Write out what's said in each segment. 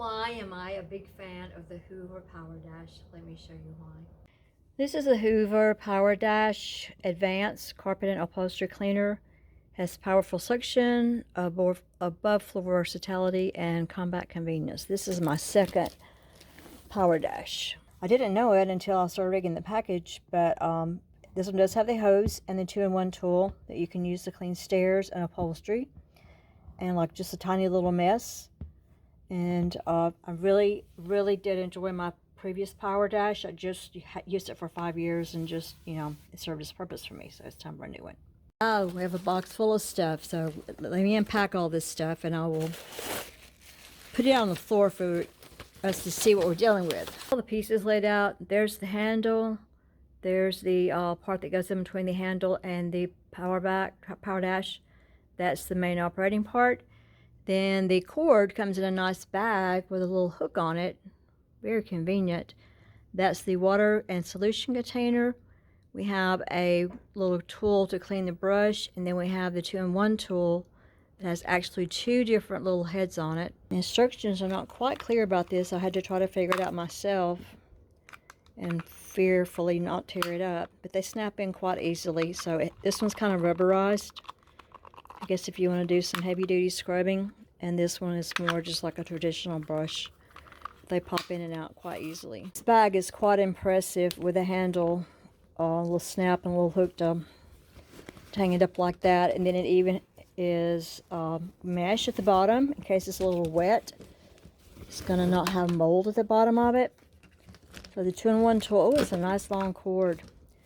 Why am I a big fan of the Hoover PowerDash? Let me show you why. This is a Hoover PowerDash Advanced Carpet and Upholstery Cleaner. Has powerful suction, above floor versatility, and combat convenience. This is my second PowerDash. I didn't know it until I started rigging the package, but this one does have the hose and the 2-in-1 tool that you can use to clean stairs and upholstery, and like just a tiny little mess. And I really did enjoy my previous PowerDash. I just used it for 5 years and just, you know, it served its purpose for me, so it's time for a new one. Oh, we have a box full of stuff, so let me unpack all this stuff and I will put it out on the floor for us to see what we're dealing with. All the pieces laid out. There's the handle. There's the part that goes in between the handle and the PowerDash. That's the main operating part. Then the cord comes in a nice bag with a little hook on it. Very convenient. That's the water and solution container. We have a little tool to clean the brush, and then we have the 2-in-1 tool that has actually 2 different little heads on it. The instructions are not quite clear about this. I had to try to figure it out myself and fearfully not tear it up, but they snap in quite easily. So this one's kind of rubberized, I guess, if you want to do some heavy-duty scrubbing, and this one is more just like a traditional brush. They pop in and out quite easily. This bag is quite impressive with a handle, a little snap and a little hook to hang it up like that, and then it even is mesh at the bottom in case it's a little wet. It's going to not have mold at the bottom of it. So the 2-in-1 tool, oh, it's a nice long cord.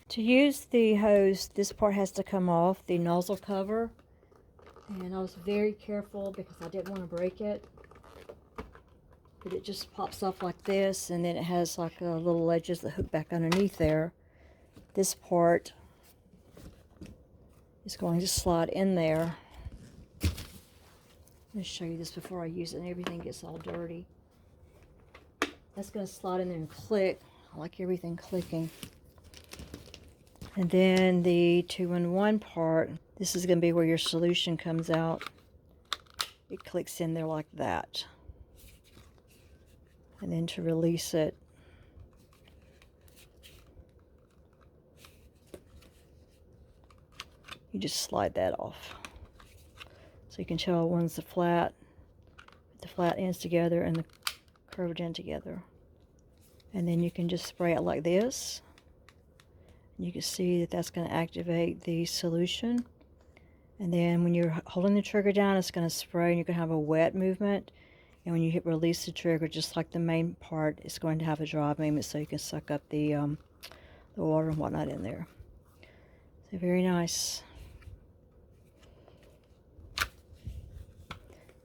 To use the hose, this part has to come off, the nozzle cover. And I was very careful because I didn't want to break it. But it just pops off like this, and then it has like little edges that hook back underneath there. This part is going to slide in there. Let me show you this before I use it and everything gets all dirty. That's going to slide in there and click. I like everything clicking. And then the 2-in-1 part, this is going to be where your solution comes out. It clicks in there like that. And then to release it, you just slide that off. So you can tell one's the flat, with the flat ends together and the curved end together. And then you can just spray it like this. You can see that that's going to activate the solution. And then when you're holding the trigger down, it's going to spray and you're going to have a wet movement. And when you hit release the trigger, just like the main part, it's going to have a dry movement so you can suck up the water and whatnot in there. So very nice.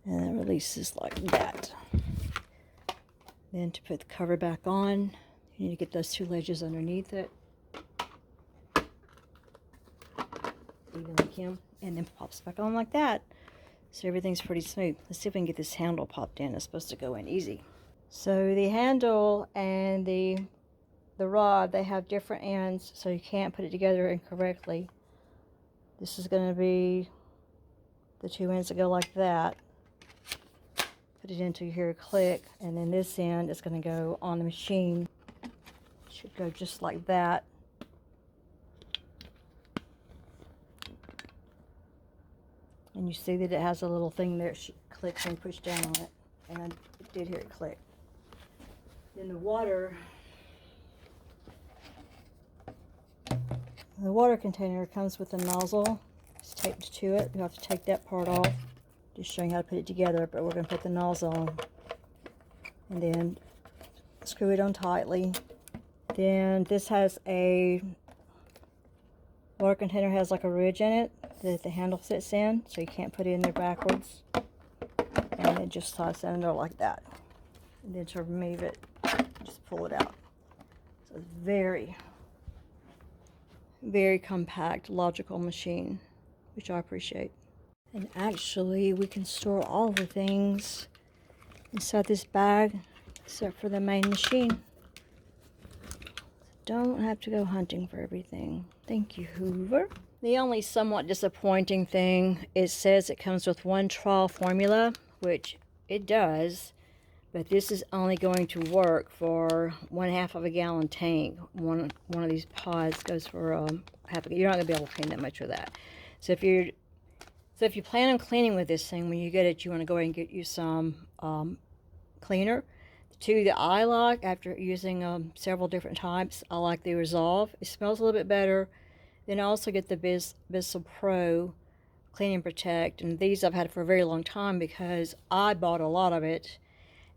And it releases like that. Then to put the cover back on, you need to get those 2 ledges underneath it. Even like him, and then pops back on like that. So everything's pretty smooth. Let's see if we can get this handle popped in. It's supposed to go in easy. So the handle and the rod, they have different ends, so you can't put it together incorrectly. This is going to be the 2 ends that go like that. Put it into here, click, and then this end is going to go on the machine. It should go just like that. And you see that it has a little thing there. It clicks and push down on it. And it did hear it click. Then the water container comes with a nozzle. It's taped to it. You have to take that part off. Just showing how to put it together, but we're going to put the nozzle on. And then screw it on tightly. Then this has a water container, has like a ridge in it that the handle sits in, so you can't put it in there backwards. And it just slides in there like that. And then to remove it, just pull it out. So it's very compact, logical machine, which I appreciate. And actually, we can store all the things inside this bag, except for the main machine. Don't have to go hunting for everything. Thank you, Hoover. The only somewhat disappointing thing, it says it comes with 1 trial formula, which it does, But this is only going to work for 1/2 of a gallon tank. One of these pods goes for half a. You're not gonna be able to clean that much with that. So if you plan on cleaning with this thing, when you get it, you want to go ahead and get you some cleaner. The two that I like, after using several different types, I like the Resolve. It smells a little bit better. Then I also get the Bissell Pro Clean and Protect, and these I've had for a very long time because I bought a lot of it.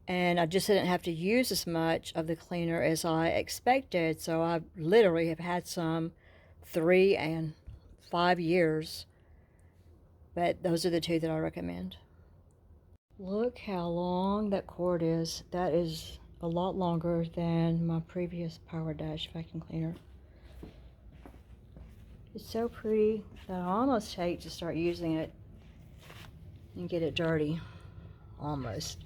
And I just didn't have to use as much of the cleaner as I expected. So I literally have had some 3 and 5 years. But those are the two that I recommend. Look how long that cord is. That is a lot longer than my previous PowerDash vacuum cleaner. It's so pretty that I almost hate to start using it and get it dirty. Almost.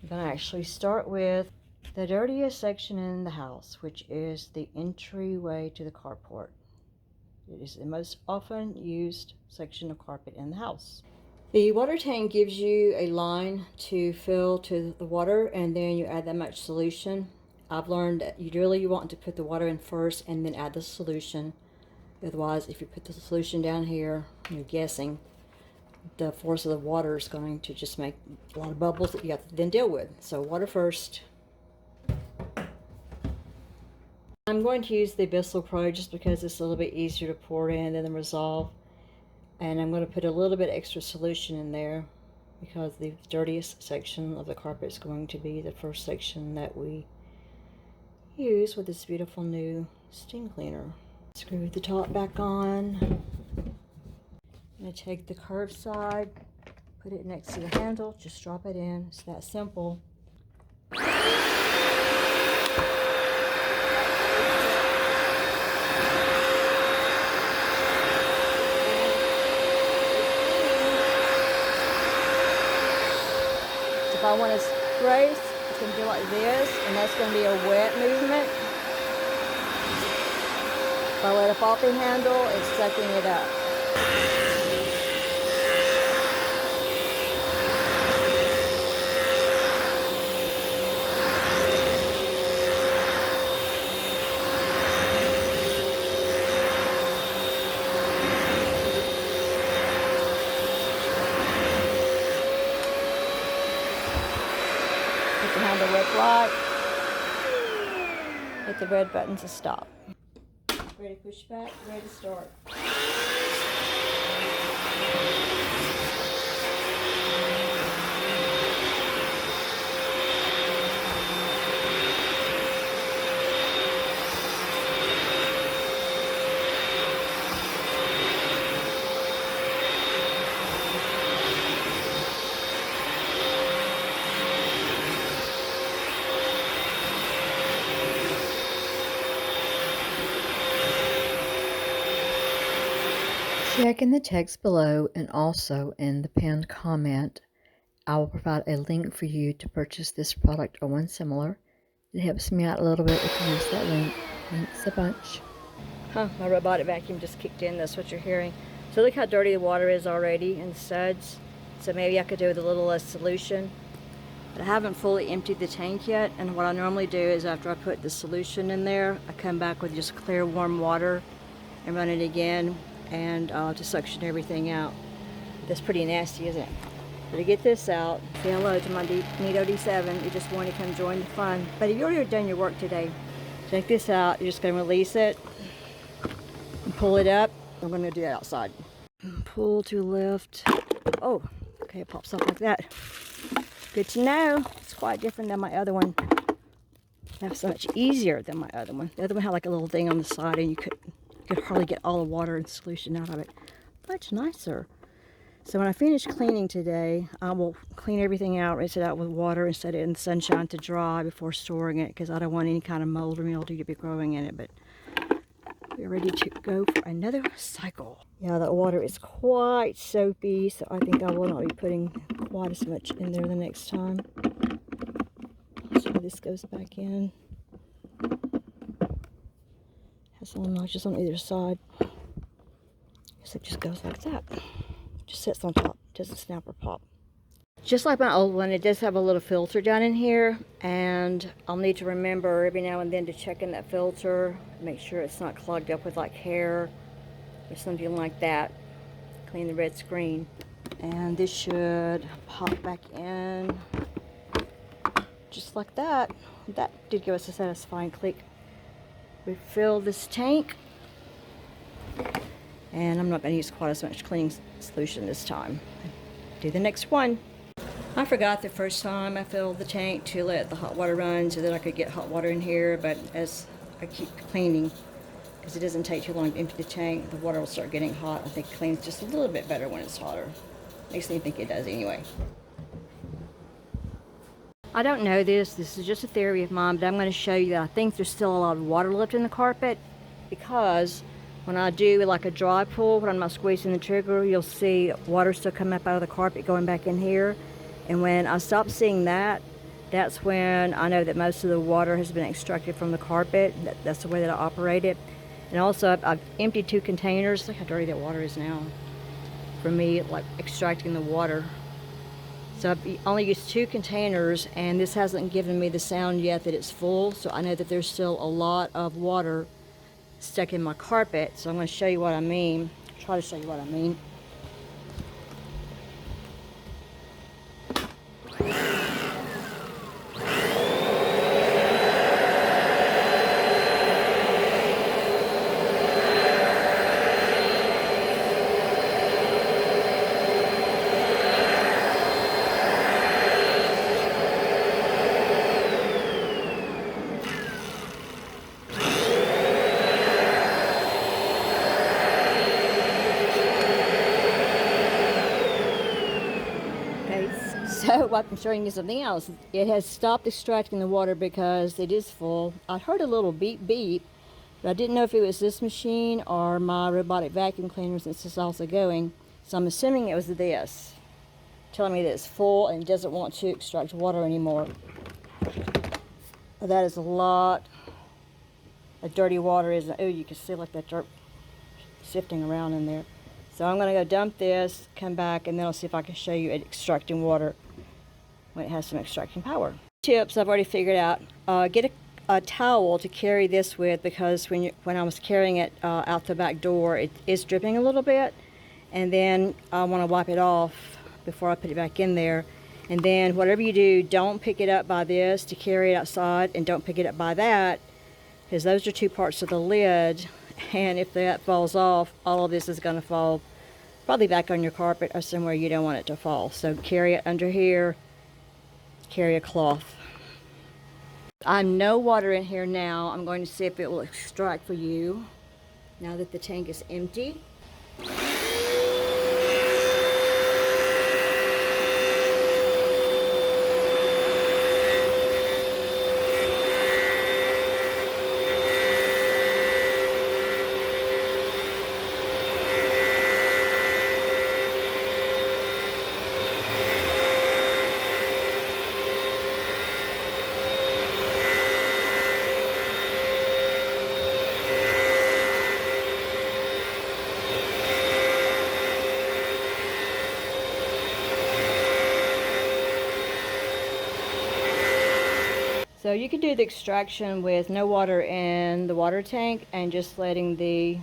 I'm going to actually start with the dirtiest section in the house, which is the entryway to the carport. It is the most often used section of carpet in the house. The water tank gives you a line to fill to the water, and then you add that much solution. I've learned that you really want to put the water in first and then add the solution. Otherwise, if you put the solution down here, you're guessing, the force of the water is going to just make a lot of bubbles that you have to then deal with. So water first. I'm going to use the Bissell Pro just because it's a little bit easier to pour in than the Resolve. And I'm going to put a little bit extra solution in there because the dirtiest section of the carpet is going to be the first section that we use with this beautiful new steam cleaner. Screw the top back on. I'm going to take the curved side, put it next to the handle, just drop it in. It's that simple. If I want to spray, it's going to do like this, and that's going to be a wet movement. If I let a floppy handle, it's sucking it up. Put the handle with right. Hit the red button to stop. Ready to push back, ready to start. Check in the text below, and also in the pinned comment, I will provide a link for you to purchase this product or one similar. It helps me out a little bit if you use that link. Thanks a bunch. My robotic vacuum just kicked in. That's what you're hearing. So look how dirty the water is already in the suds. So maybe I could do with a little less solution. But I haven't fully emptied the tank yet, and what I normally do is after I put the solution in there, I come back with just clear warm water and run it again, and to suction everything out. That's pretty nasty, isn't it? So to get this out, say hello to my Neato D7. You just want to come join the fun. But if you already done your work today, take this out. You're just going to release it and pull it up. I'm going to do that outside. Pull to lift. Oh, okay, it pops up like that. Good to know. It's quite different than my other one. That's so much easier than my other one. The other one had like a little thing on the side, and you could hardly get all the water and solution out of it. Much nicer. So when I finish cleaning today, I will clean everything out, rinse it out with water, and set it in the sunshine to dry before storing it, because I don't want any kind of mold or mildew to be growing in it. But we're ready to go for another cycle. Yeah, the water is quite soapy, so I think I will not be putting quite as much in there the next time. So this goes back in. Has little notches on either side. So it just goes like that. Just sits on top, doesn't snap or pop. Just like my old one, it does have a little filter down in here, and I'll need to remember every now and then to check in that filter, make sure it's not clogged up with like hair or something like that. Clean the red screen. And this should pop back in just like that. That did give us a satisfying click. Refill this tank, and I'm not going to use quite as much cleaning solution this time. Do the next one. I forgot the first time I filled the tank to let the hot water run so that I could get hot water in here, but as I keep cleaning, because it doesn't take too long to empty the tank, the water will start getting hot. I think it cleans just a little bit better when it's hotter. Makes me think it does anyway. I don't know this is just a theory of mine, but I'm going to show you that I think there's still a lot of water left in the carpet, because when I do like a dry pull, when I'm not squeezing the trigger, you'll see water still come up out of the carpet going back in here. And when I stop seeing that, that's when I know that most of the water has been extracted from the carpet. That's the way that I operate it. And also, I've emptied 2 containers. Look how dirty that water is now for me, like extracting the water. So I've only used 2 containers, and this hasn't given me the sound yet that it's full. So I know that there's still a lot of water stuck in my carpet. So I'm going to show you what I mean. Try to show you what I mean. So I'm showing you something else. It has stopped extracting the water because it is full. I heard a little beep beep, but I didn't know if it was this machine or my robotic vacuum cleaner since it's also going. So I'm assuming it was this, telling me that it's full and it doesn't want to extract water anymore. That is a lot of dirty water, isn't it? Oh, you can see like that dirt sifting around in there. So I'm going to go dump this, come back, and then I'll see if I can show you it extracting water when it has some extracting power. Tips I've already figured out. Get a towel to carry this with, because when I was carrying it out the back door, it is dripping a little bit. And then I want to wipe it off before I put it back in there. And then whatever you do, don't pick it up by this to carry it outside, and don't pick it up by that, because those are 2 parts of the lid. And if that falls off, all of this is going to fall probably back on your carpet or somewhere you don't want it to fall. So carry it under here, carry a cloth. I have no water in here now. I'm going to see if it will extract for you now that the tank is empty. So you can do the extraction with no water in the water tank and just letting the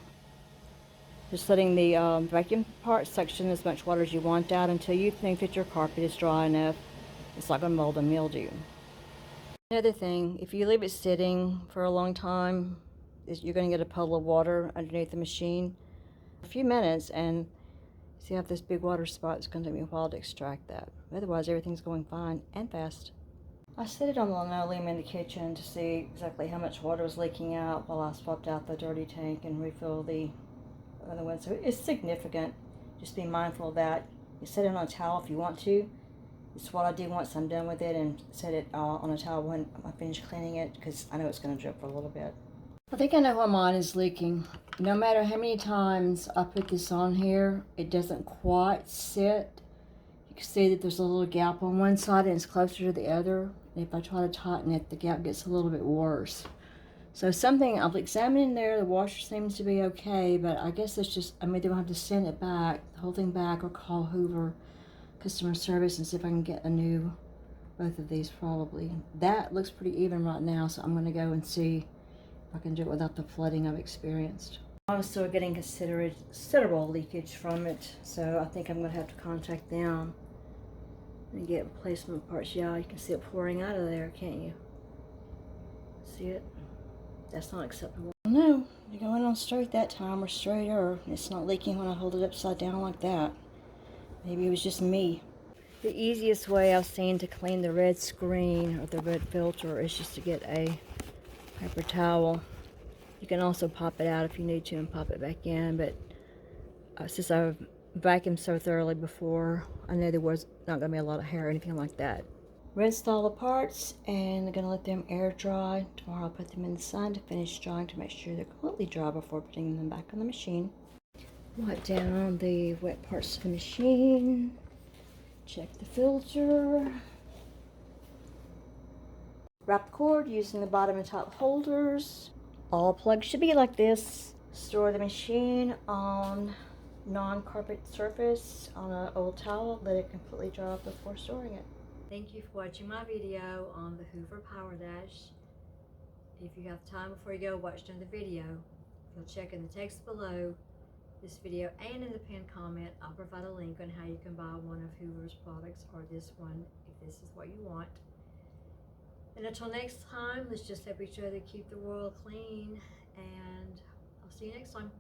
vacuum part suction as much water as you want out until you think that your carpet is dry enough. It's not going to mold and mildew. Another thing, if you leave it sitting for a long time, you're going to get a puddle of water underneath the machine. A few minutes, and see, you have this big water spot. It's going to take me a while to extract that. Otherwise, everything's going fine and fast. I set it on the linoleum in the kitchen to see exactly how much water was leaking out while I swapped out the dirty tank and refilled the other one. So it's significant. Just be mindful of that. You set it on a towel if you want to. It's what I do once I'm done with it, and set it on a towel when I finish cleaning it, because I know it's going to drip for a little bit. I think I know why mine is leaking. No matter how many times I put this on here, it doesn't quite sit. You can see that there's a little gap on one side and it's closer to the other. And if I try to tighten it, the gap gets a little bit worse. So something I've examined in there, the washer seems to be okay, but I guess it's just, I'm either going to have to send it back, the whole thing back, or call Hoover, customer service and see if I can get a new, both of these probably. That looks pretty even right now, so I'm going to go and see if I can do it without the flooding I've experienced. I'm still getting considerable leakage from it, so I think I'm going to have to contact them and get replacement parts. Yeah, you can see it pouring out of there, can't you? See it? That's not acceptable. No, you're going on straight that time, or straighter. It's not leaking when I hold it upside down like that. Maybe it was just me. The easiest way I've seen to clean the red screen or the red filter is just to get a paper towel. You can also pop it out if you need to and pop it back in, but since I've vacuumed so thoroughly before, I know there was not going to be a lot of hair or anything like that. Rinsed all the parts, and I'm going to let them air dry. Tomorrow I'll put them in the sun to finish drying to make sure they're completely dry before putting them back on the machine. Wipe down the wet parts of the machine. Check the filter. Wrap the cord using the bottom and top holders. All plugs should be like this. Store the machine on non-carpet surface on an old towel. Let it completely dry off before storing it. Thank you for watching my video on the Hoover PowerDash. If you have time before you go watch another video, you'll check in the text below this video and in the pinned comment. I'll provide a link on how you can buy one of Hoover's products, or this one if this is what you want. And until next time, let's just help each other keep the world clean, and I'll see you next time.